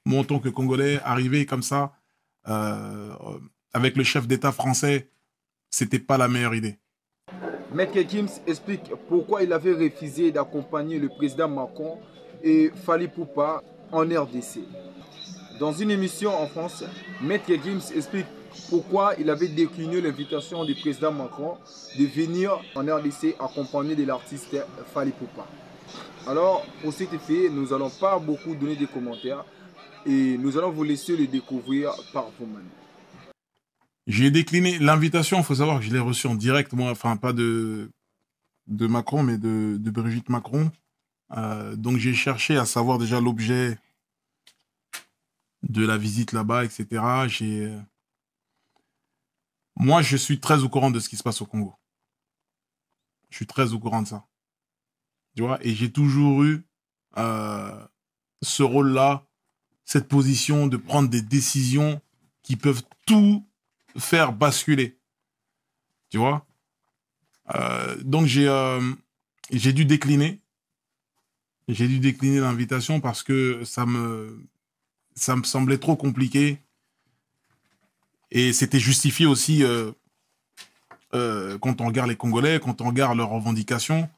moi, en tant que Congolais, arriver comme ça, euh, avec le chef d'État français, c'était pas la meilleure idée. Maître Gims explique pourquoi il avait refusé d'accompagner le président Macron et Fali Poupa en RDC. Dans une émission en France, Maître Gims explique pourquoi il avait décliné l'invitation du président Macron de venir en RDC accompagné de l'artiste Fali Poupa. Alors, pour cet effet, nous n'allons pas beaucoup donner de commentaires et nous allons vous laisser le découvrir par vous-même. J'ai décliné l'invitation, il faut savoir que je l'ai reçue en direct, moi, enfin pas de Macron, mais de Brigitte Macron. Donc j'ai cherché à savoir déjà l'objet de la visite là-bas, etc. Moi, je suis très au courant de ce qui se passe au Congo. Je suis très au courant de ça. Tu vois, et j'ai toujours eu euh, ce rôle-là, cette position de prendre des décisions qui peuvent tout faire basculer. Tu vois. Donc j'ai dû décliner. J'ai dû décliner l'invitation parce que ça me semblait trop compliqué. Et c'était justifié aussi quand on regarde les Congolais, quand on regarde leurs revendications.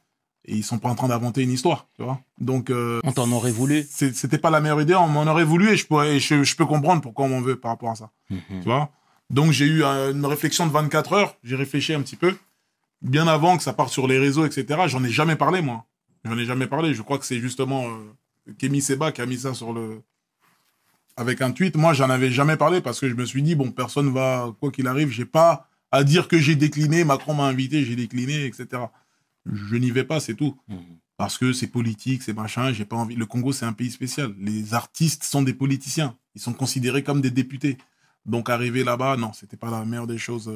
Et ils sont pas en train d'inventer une histoire, tu vois. Donc, On t'en aurait voulu. c'était pas la meilleure idée. On m'en aurait voulu et je peux comprendre pourquoi on m'en veut par rapport à ça. Tu vois. Donc, j'ai eu une réflexion de 24 heures. J'ai réfléchi un petit peu. Bien avant que ça parte sur les réseaux, etc. J'en ai jamais parlé, moi. J'en ai jamais parlé. Je crois que c'est justement Kémy Seba qui a mis ça sur avec un tweet. Moi, j'en avais jamais parlé parce que je me suis dit, bon, personne va, quoi qu'il arrive, j'ai pas à dire que j'ai décliné. Macron m'a invité, j'ai décliné, etc. Je n'y vais pas, c'est tout. Parce que c'est politique, c'est machin, j'ai pas envie. Le Congo, c'est un pays spécial. Les artistes sont des politiciens. Ils sont considérés comme des députés. Donc, arriver là-bas, non, c'était pas la meilleure des choses.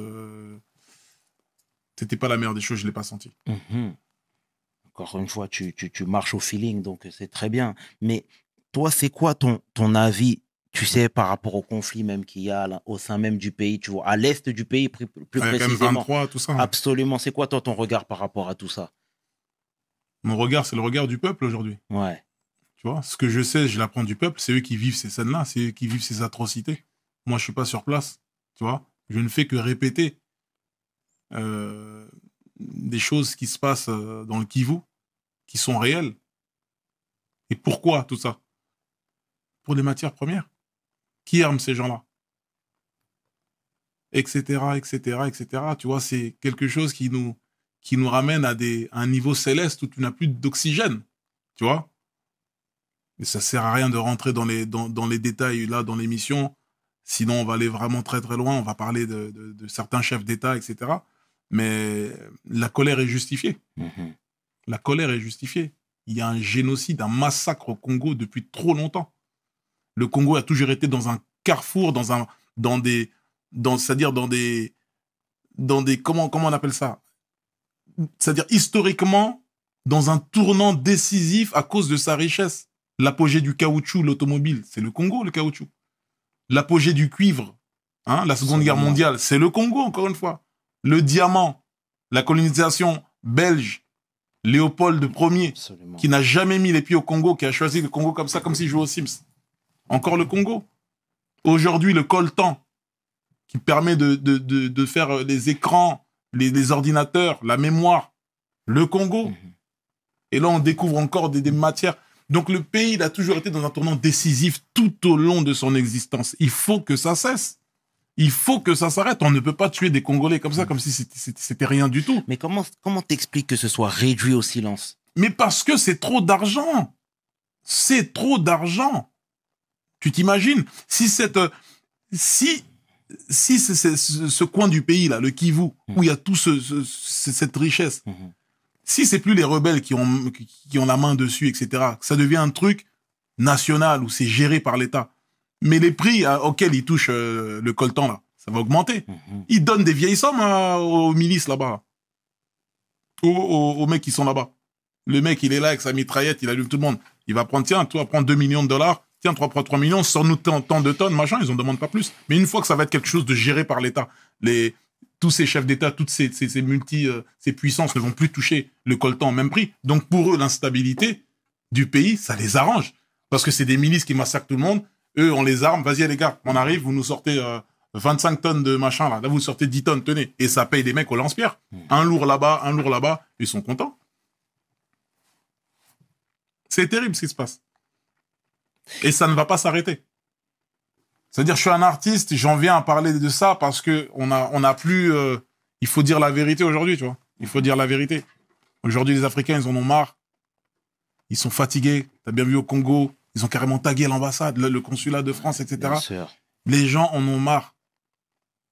C'était pas la meilleure des choses, je l'ai pas senti. Encore une fois, tu marches au feeling, donc c'est très bien. Mais toi, c'est quoi ton avis, tu sais, par rapport au conflit même qu'il y a là, au sein même du pays, tu vois, à l'est du pays plus Il y a quand même précisément. 23, tout ça. Absolument. C'est quoi, toi, ton regard par rapport à tout ça? Mon regard, c'est le regard du peuple aujourd'hui. Ouais. Tu vois, ce que je sais, je l'apprends du peuple. C'est eux qui vivent ces scènes-là, c'est eux qui vivent ces atrocités. Moi, je suis pas sur place. Tu vois, je ne fais que répéter des choses qui se passent dans le Kivu, qui sont réelles. Et pourquoi tout ça? Pour des matières premières. Qui arme ces gens-là? Etc., etc., etc. Tu vois, c'est quelque chose qui nous ramène à un niveau céleste où tu n'as plus d'oxygène. Tu vois? Et ça sert à rien de rentrer dans les détails là dans l'émission. Sinon, on va aller vraiment très très loin. On va parler de certains chefs d'État, etc. Mais la colère est justifiée. La colère est justifiée. Il y a un génocide, un massacre au Congo depuis trop longtemps. Le Congo a toujours été dans un carrefour, c'est-à-dire dans des, comment on appelle ça? C'est-à-dire historiquement, dans un tournant décisif à cause de sa richesse. L'apogée du caoutchouc, l'automobile, c'est le Congo, le caoutchouc. L'apogée du cuivre, hein, la Seconde Guerre mondiale, c'est le Congo, encore une fois. Le diamant, la colonisation belge, Léopold Ier, qui n'a jamais mis les pieds au Congo, qui a choisi le Congo comme ça, comme s'il jouait aux Sims. Encore le Congo. Aujourd'hui, le coltan, qui permet de faire les écrans, les ordinateurs, la mémoire, le Congo. Et là, on découvre encore des matières. Donc, le pays, il a toujours été dans un tournant décisif tout au long de son existence. Il faut que ça cesse. Il faut que ça s'arrête. On ne peut pas tuer des Congolais comme ça, comme si c'était rien du tout. Mais comment t'expliques que ce soit réduit au silence? Mais parce que c'est trop d'argent. C'est trop d'argent. Tu t'imagines si ce coin du pays là, le Kivu, où il y a tout cette richesse, si c'est plus les rebelles qui ont la main dessus, etc., ça devient un truc national où c'est géré par l'État. Mais les prix auxquels ils touchent le coltan là, ça va augmenter. Ils donnent des vieilles sommes aux milices là-bas, aux mecs qui sont là-bas. Le mec, il est là avec sa mitraillette, il allume tout le monde. Il va prendre, tiens, toi, prends 2 millions de dollars. Tiens, 3 millions, sors-nous tant de tonnes, machin, ils en demandent pas plus. Mais une fois que ça va être quelque chose de géré par l'État, tous ces chefs d'État, toutes ces puissances ne vont plus toucher le coltan au même prix. Donc pour eux, l'instabilité du pays, ça les arrange. Parce que c'est des milices qui massacrent tout le monde. Eux, on les arme. Vas-y, les gars, on arrive, vous nous sortez 25 tonnes de machin, là. Là, vous sortez 10 tonnes, tenez. Et ça paye des mecs au lance-pierre. Un lourd là-bas, un lourd là-bas. Ils sont contents. C'est terrible ce qui se passe. Et ça ne va pas s'arrêter. C'est-à-dire, je suis un artiste, j'en viens à parler de ça parce que on a plus... il faut dire la vérité aujourd'hui, tu vois. Il faut dire la vérité. Aujourd'hui, les Africains, ils en ont marre. Ils sont fatigués. T'as bien vu au Congo, ils ont carrément tagué l'ambassade, le consulat de France, etc. Bien sûr. Les gens en ont marre.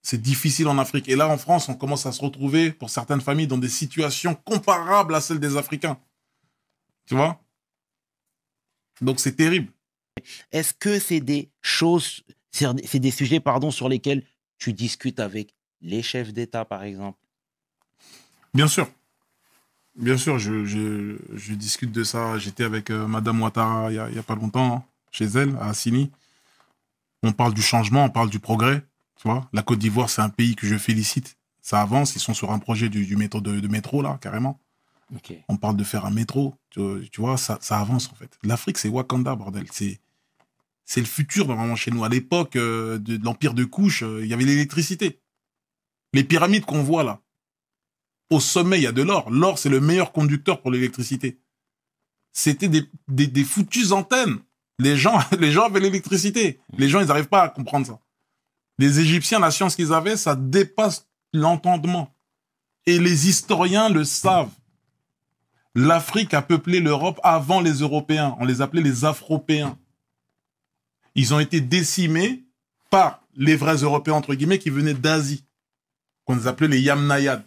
C'est difficile en Afrique. Et là, en France, on commence à se retrouver, pour certaines familles, dans des situations comparables à celles des Africains. Tu vois? Donc, c'est terrible. Est-ce que c'est des choses, c'est des sujets, pardon, sur lesquels tu discutes avec les chefs d'État, par exemple? Bien sûr. Bien sûr, je discute de ça. J'étais avec Madame Ouattara il y a pas longtemps, hein, chez elle, à Assini. On parle du changement, on parle du progrès. Tu vois, la Côte d'Ivoire, c'est un pays que je félicite. Ça avance, ils sont sur un projet du métro, de métro, là, carrément. Okay. On parle de faire un métro. Tu vois, ça avance, en fait. L'Afrique, c'est Wakanda, bordel. C'est le futur, normalement, chez nous. À l'époque de l'Empire de Couche, il y avait l'électricité. Les pyramides qu'on voit, là. Au sommet, il y a de l'or. L'or, c'est le meilleur conducteur pour l'électricité. C'était des foutues antennes. Les gens avaient l'électricité. Les gens, ils n'arrivent pas à comprendre ça. Les Égyptiens, la science qu'ils avaient, ça dépasse l'entendement. Et les historiens le savent. L'Afrique a peuplé l'Europe avant les Européens. On les appelait les Afropéens. Ils ont été décimés par les vrais Européens, entre guillemets, qui venaient d'Asie. Qu'on les appelait les Yamnayades.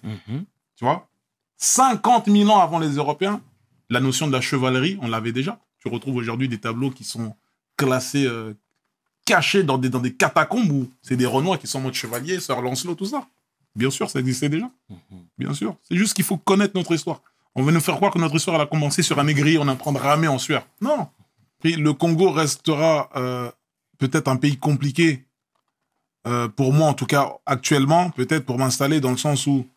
Tu vois, 50 000 ans avant les Européens, la notion de la chevalerie, on l'avait déjà. Tu retrouves aujourd'hui des tableaux qui sont classés, cachés dans des catacombes où c'est des Renois qui sont en mode chevalier, Sir Lancelot, tout ça. Bien sûr, ça existait déjà. Bien sûr. C'est juste qu'il faut connaître notre histoire. On veut nous faire croire que notre histoire, elle a commencé sur un négrier, on est en train de ramer en sueur. Non. Et le Congo restera peut-être un pays compliqué, pour moi en tout cas actuellement, peut-être pour m'installer dans le sens où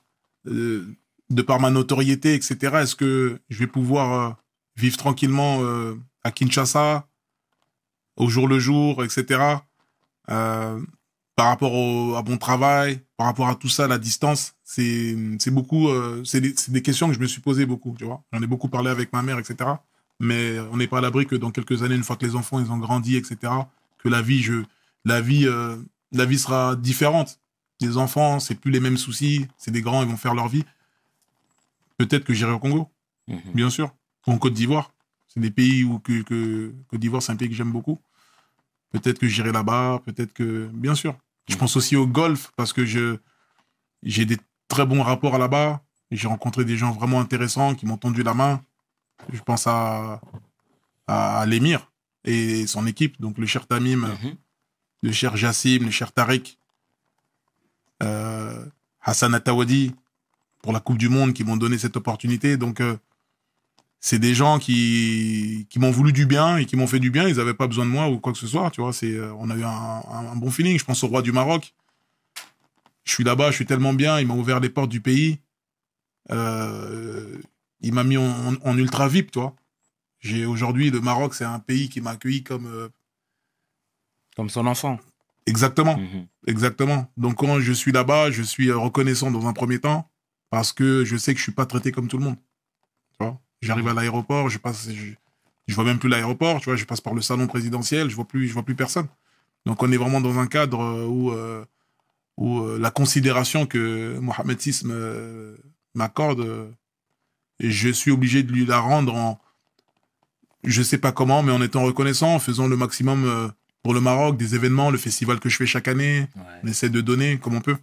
de par ma notoriété, etc., est-ce que je vais pouvoir vivre tranquillement à Kinshasa, au jour le jour, etc., par rapport à mon travail, par rapport à tout ça, la distance, c'est beaucoup, c'est des questions que je me suis posées beaucoup, tu vois. J'en ai beaucoup parlé avec ma mère, etc., mais on n'est pas à l'abri que dans quelques années, une fois que les enfants, ils ont grandi, etc., que la vie sera différente. Les enfants, c'est plus les mêmes soucis, c'est des grands, ils vont faire leur vie. Peut-être que j'irai au Congo, bien sûr. Ou en Côte d'Ivoire. C'est des pays où Côte d'Ivoire, c'est un pays que j'aime beaucoup. Peut-être que j'irai là-bas, peut-être que... Bien sûr. Je pense aussi au golf, parce que j'ai des très bons rapports là-bas. J'ai rencontré des gens vraiment intéressants qui m'ont tendu la main. Je pense à l'émir et son équipe, donc le cher Tamim, le cher Jassim, le cher Tariq, Hassan Attawadi, pour la Coupe du Monde, qui m'ont donné cette opportunité. Donc, c'est des gens qui m'ont voulu du bien et qui m'ont fait du bien. Ils n'avaient pas besoin de moi ou quoi que ce soit. Tu vois, on a eu un bon feeling. Je pense au roi du Maroc. Je suis là-bas, je suis tellement bien. Il m'a ouvert les portes du pays. Il m'a mis en ultra VIP, tu vois. Aujourd'hui, le Maroc, c'est un pays qui m'a accueilli comme... Comme son enfant. Exactement. Exactement. Donc, quand je suis là-bas, je suis reconnaissant dans un premier temps parce que je sais que je suis pas traité comme tout le monde. Tu vois. J'arrive à l'aéroport, je vois même plus l'aéroport, tu vois, je passe par le salon présidentiel, je vois plus personne. Donc, on est vraiment dans un cadre où la considération que Mohamed VI m'accorde, je suis obligé de lui la rendre je sais pas comment, mais en étant reconnaissant, en faisant le maximum pour le Maroc, des événements, le festival que je fais chaque année. Ouais. On essaie de donner comme on peut.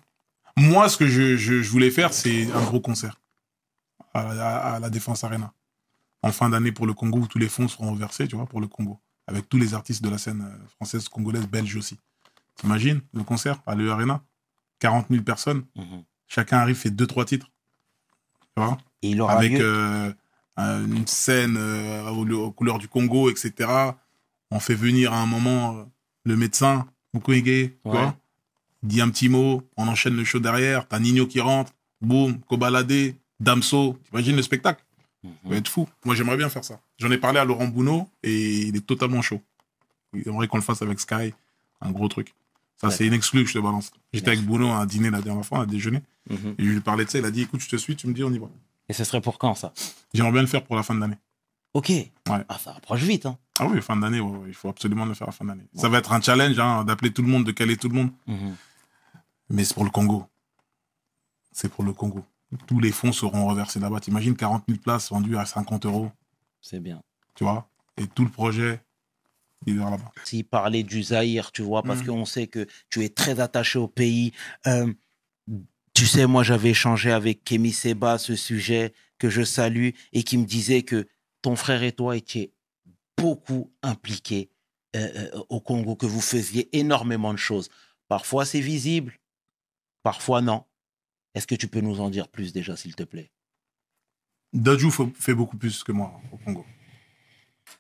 Moi, ce que je voulais faire, c'est un gros concert à la Défense Arena. En fin d'année pour le Congo, où tous les fonds seront reversés, tu vois, pour le Congo. Avec tous les artistes de la scène française, congolaise, belge aussi. T'imagines le concert à l'E Arena, 40 000 personnes. Chacun arrive, fait 2-3 titres. Tu vois. Et il aura avec lieu... une scène aux couleurs du Congo, etc. On fait venir à un moment le médecin, Mukwege, quoi. Il dit un petit mot, on enchaîne le show derrière, t'as Nino qui rentre, boum, Kobalade, Damso. T'imagines le spectacle? Ça va être fou. Moi, j'aimerais bien faire ça. J'en ai parlé à Laurent Bounot et il est totalement chaud. Il aimerait qu'on le fasse avec Sky. Un gros truc. Ça, Ouais. c'est une exclue que je te balance. J'étais avec Bruno à un dîner la dernière fois, à déjeuner. Mhm. Et je lui parlais de ça. Il a dit, écoute, je te suis, tu me dis, on y va. Et ce serait pour quand, ça? J'aimerais bien le faire pour la fin de l'année. Ok. Ah, ça approche vite, hein. Ah oui, fin d'année, ouais, il faut absolument le faire à la fin d'année. Ouais. Ça va être un challenge, hein, d'appeler tout le monde, de caler tout le monde. Mhm. Mais c'est pour le Congo. C'est pour le Congo. Tous les fonds seront reversés là-bas. T'imagines 40 000 places vendues à 50 €. C'est bien. Tu vois? Et tout le projet, il est là-bas. S'il parlait du Zaïre, tu vois, parce qu'on sait que tu es très attaché au pays. Tu sais, moi, j'avais échangé avec Kémy Seba ce sujet que je salue et qui me disait que ton frère et toi étiez beaucoup impliqués au Congo, que vous faisiez énormément de choses. Parfois, c'est visible, parfois non. Est-ce que tu peux nous en dire plus déjà, s'il te plaît? Dadju fait beaucoup plus que moi au Congo.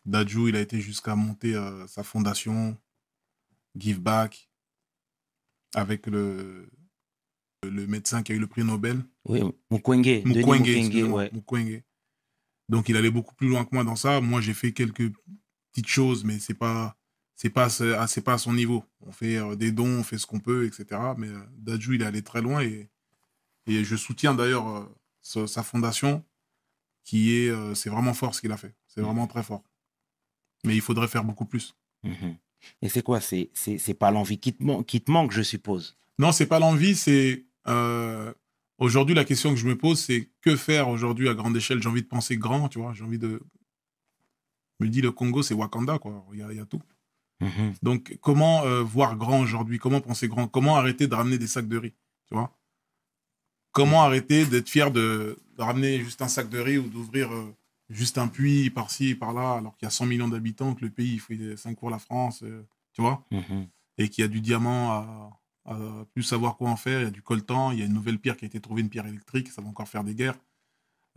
Dadju, il a été jusqu'à monter sa fondation Give Back avec le médecin qui a eu le prix Nobel. Oui, Mukwege. Mukwege, ouais. Mukwege. Donc, il allait beaucoup plus loin que moi dans ça. Moi, j'ai fait quelques petites choses, mais c'est pas à son niveau. On fait des dons, on fait ce qu'on peut, etc. Mais Dadju, il est allé très loin et je soutiens d'ailleurs sa fondation c'est vraiment fort ce qu'il a fait. C'est vraiment très fort. Mais il faudrait faire beaucoup plus. Mhm. Et c'est quoi? C'est pas l'envie qui te manque, je suppose. Non, c'est pas l'envie, c'est aujourd'hui la question que je me pose, c'est que faire aujourd'hui à grande échelle. J'ai envie de penser grand, tu vois. J'ai envie de me dire le Congo, c'est Wakanda, quoi. Il y a tout. Mhm. Donc comment voir grand aujourd'hui? Comment penser grand? Comment arrêter de ramener des sacs de riz, tu vois? Comment arrêter d'être fier de ramener juste un sac de riz ou d'ouvrir juste un puits par-ci, par-là, alors qu'il y a 100 millions d'habitants, que le pays il fait 5 fois la France, tu vois? Mhm. Et qu'il y a du diamant à plus savoir quoi en faire, il y a du coltan, il y a une nouvelle pierre qui a été trouvée, une pierre électrique, ça va encore faire des guerres.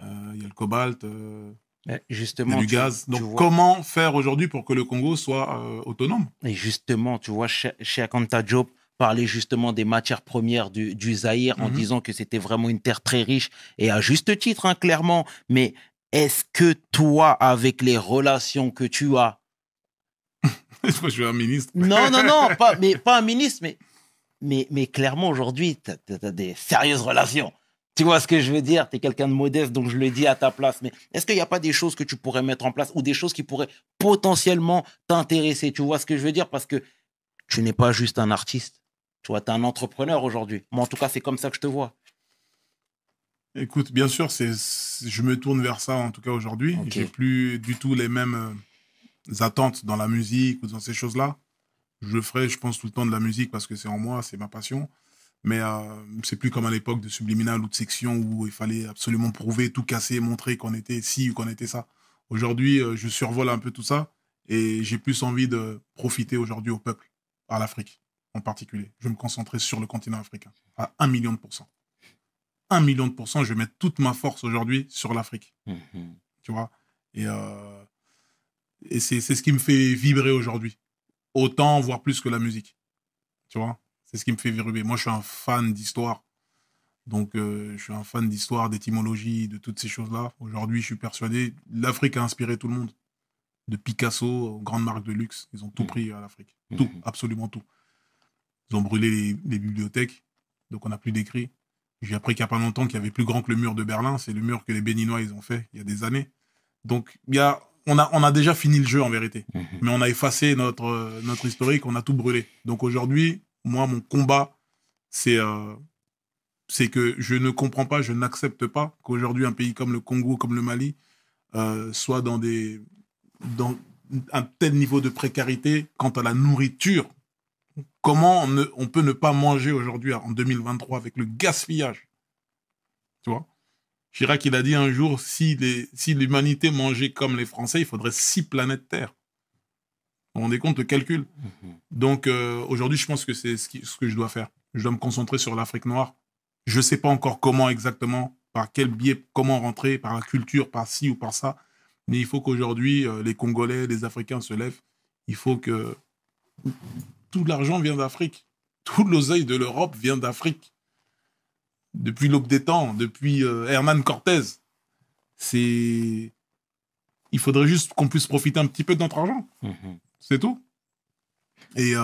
Il y a le cobalt, il y a Justement, du gaz. Donc tu vois, comment faire aujourd'hui pour que le Congo soit autonome? et justement, tu vois, chez Akanta Diop parlait justement des matières premières du Zaïre en disant que c'était vraiment une terre très riche et à juste titre, hein, clairement. Mais est-ce que toi, avec les relations que tu as, Je suis un ministre. non, pas un ministre, mais clairement aujourd'hui, tu as des sérieuses relations. Tu vois ce que je veux dire? Tu es quelqu'un de modeste, donc je le dis à ta place. Mais est-ce qu'il n'y a pas des choses que tu pourrais mettre en place ou des choses qui pourraient potentiellement t'intéresser? Tu vois ce que je veux dire? Parce que tu n'es pas juste un artiste. Tu vois, tu es un entrepreneur aujourd'hui. Moi, en tout cas, c'est comme ça que je te vois. Écoute, bien sûr, je me tourne vers ça en tout cas aujourd'hui. Ok. J'ai plus du tout les mêmes attentes dans la musique ou dans ces choses-là. Je ferai, je pense, tout le temps de la musique parce que c'est en moi, c'est ma passion. Mais c'est plus comme à l'époque de Subliminal ou de Section où il fallait absolument prouver, tout casser, montrer qu'on était ci ou qu'on était ça. Aujourd'hui, je survole un peu tout ça et j'ai plus envie de profiter aujourd'hui au peuple, à l'Afrique en particulier. Je vais me concentrer sur le continent africain à 1 million de %. 1 million de %, je vais mettre toute ma force aujourd'hui sur l'Afrique. Mhm. Tu vois? Et c'est ce qui me fait vibrer aujourd'hui. Autant, voire plus que la musique. Tu vois? C'est ce qui me fait vibrer. Moi, je suis un fan d'histoire. Donc, je suis un fan d'histoire, d'étymologie, de toutes ces choses-là. Aujourd'hui, je suis persuadé, l'Afrique a inspiré tout le monde. De Picasso aux grandes marques de luxe. Ils ont tout pris à l'Afrique. Tout, absolument tout. Ils ont brûlé les bibliothèques. Donc, on n'a plus d'écrits. J'ai appris qu'il n'y a pas longtemps qu'il y avait plus grand que le mur de Berlin. C'est le mur que les Béninois, ils ont fait il y a des années. Donc, on a déjà fini le jeu en vérité. Mais on a effacé notre historique, on a tout brûlé. Donc aujourd'hui, moi, mon combat, c'est que je ne comprends pas, je n'accepte pas qu'aujourd'hui, un pays comme le Congo, comme le Mali, soit dans un tel niveau de précarité quant à la nourriture. Comment on peut ne pas manger aujourd'hui en 2023 avec le gaspillage? Tu vois? Chirac, il a dit un jour, si l'humanité mangeait comme les Français, il faudrait 6 planètes Terre. Vous vous rendez compte le calcul? Donc aujourd'hui, je pense que c'est ce que je dois faire. Je dois me concentrer sur l'Afrique noire. Je ne sais pas encore comment exactement, par quel biais, comment rentrer, par la culture, par ci ou par ça. Mais il faut qu'aujourd'hui, les Congolais, les Africains se lèvent. Il faut que tout l'argent vient d'Afrique. Tout l'oseille de l'Europe vient d'Afrique. Depuis l'aube des temps, depuis Hernan Cortés. Il faudrait juste qu'on puisse profiter un petit peu de notre argent. C'est tout. Et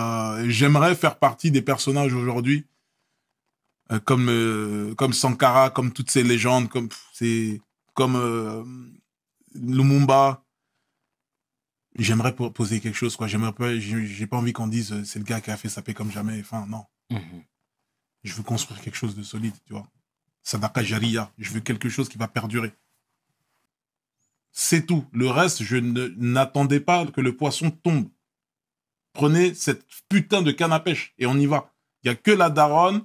j'aimerais faire partie des personnages aujourd'hui, comme Sankara, comme toutes ces légendes, comme Lumumba. J'aimerais poser quelque chose, quoi. J'ai pas envie qu'on dise c'est le gars qui a fait saper comme jamais. Enfin, non. Je veux construire quelque chose de solide, tu vois. Sadaka Jariya. Je veux quelque chose qui va perdurer. C'est tout. Le reste, n'attendais pas que le poisson tombe. Prenez cette putain de canne à pêche et on y va. Il n'y a que la daronne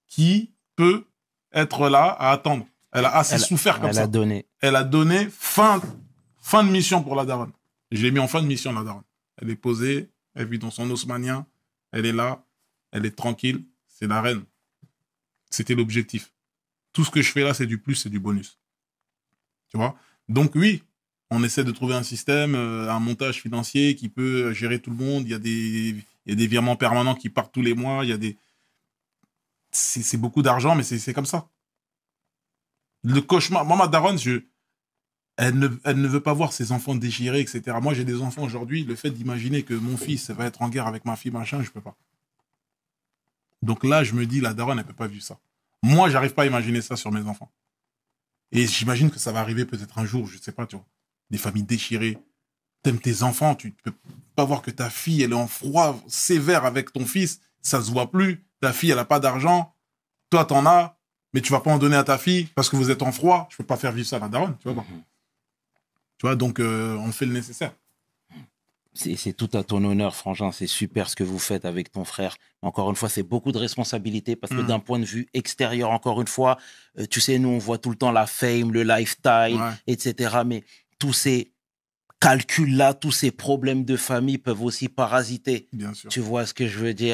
qui peut être là à attendre. Elle a assez souffert comme ça. Elle a donné. Elle a donné fin de mission pour la daronne. Je l'ai mis en fin de mission, la daronne. Elle est posée, elle vit dans son haussmannien, elle est là, elle est tranquille, c'est la reine. C'était l'objectif. Tout ce que je fais là, c'est du plus, c'est du bonus. Tu vois? Donc oui, on essaie de trouver un système, un montage financier qui peut gérer tout le monde. Il y a des virements permanents qui partent tous les mois. C'est beaucoup d'argent, mais c'est comme ça. Le cauchemar. Moi, ma daronne, elle ne veut pas voir ses enfants déchirés, etc. Moi, j'ai des enfants aujourd'hui. Le fait d'imaginer que mon fils va être en guerre avec ma fille, machin, je peux pas. Donc là, je me dis, la daronne, elle peut pas vivre ça. Moi, j'arrive pas à imaginer ça sur mes enfants. Et j'imagine que ça va arriver peut-être un jour, je sais pas, tu vois. Des familles déchirées. T'aimes tes enfants, tu peux pas voir que ta fille, elle est en froid sévère avec ton fils, ça se voit plus. Ta fille, elle a pas d'argent. Toi, t'en as, mais tu vas pas en donner à ta fille parce que vous êtes en froid. Je peux pas faire vivre ça à la daronne, tu vois pas. Tu vois, donc on fait le nécessaire. C'est tout à ton honneur, Frangin. C'est super ce que vous faites avec ton frère. Encore une fois, c'est beaucoup de responsabilités parce que d'un point de vue extérieur, encore une fois, tu sais, nous, on voit tout le temps la fame, le lifestyle, etc. Mais tous ces calculs-là, tous ces problèmes de famille peuvent aussi parasiter. Bien sûr. Tu vois ce que je veux dire?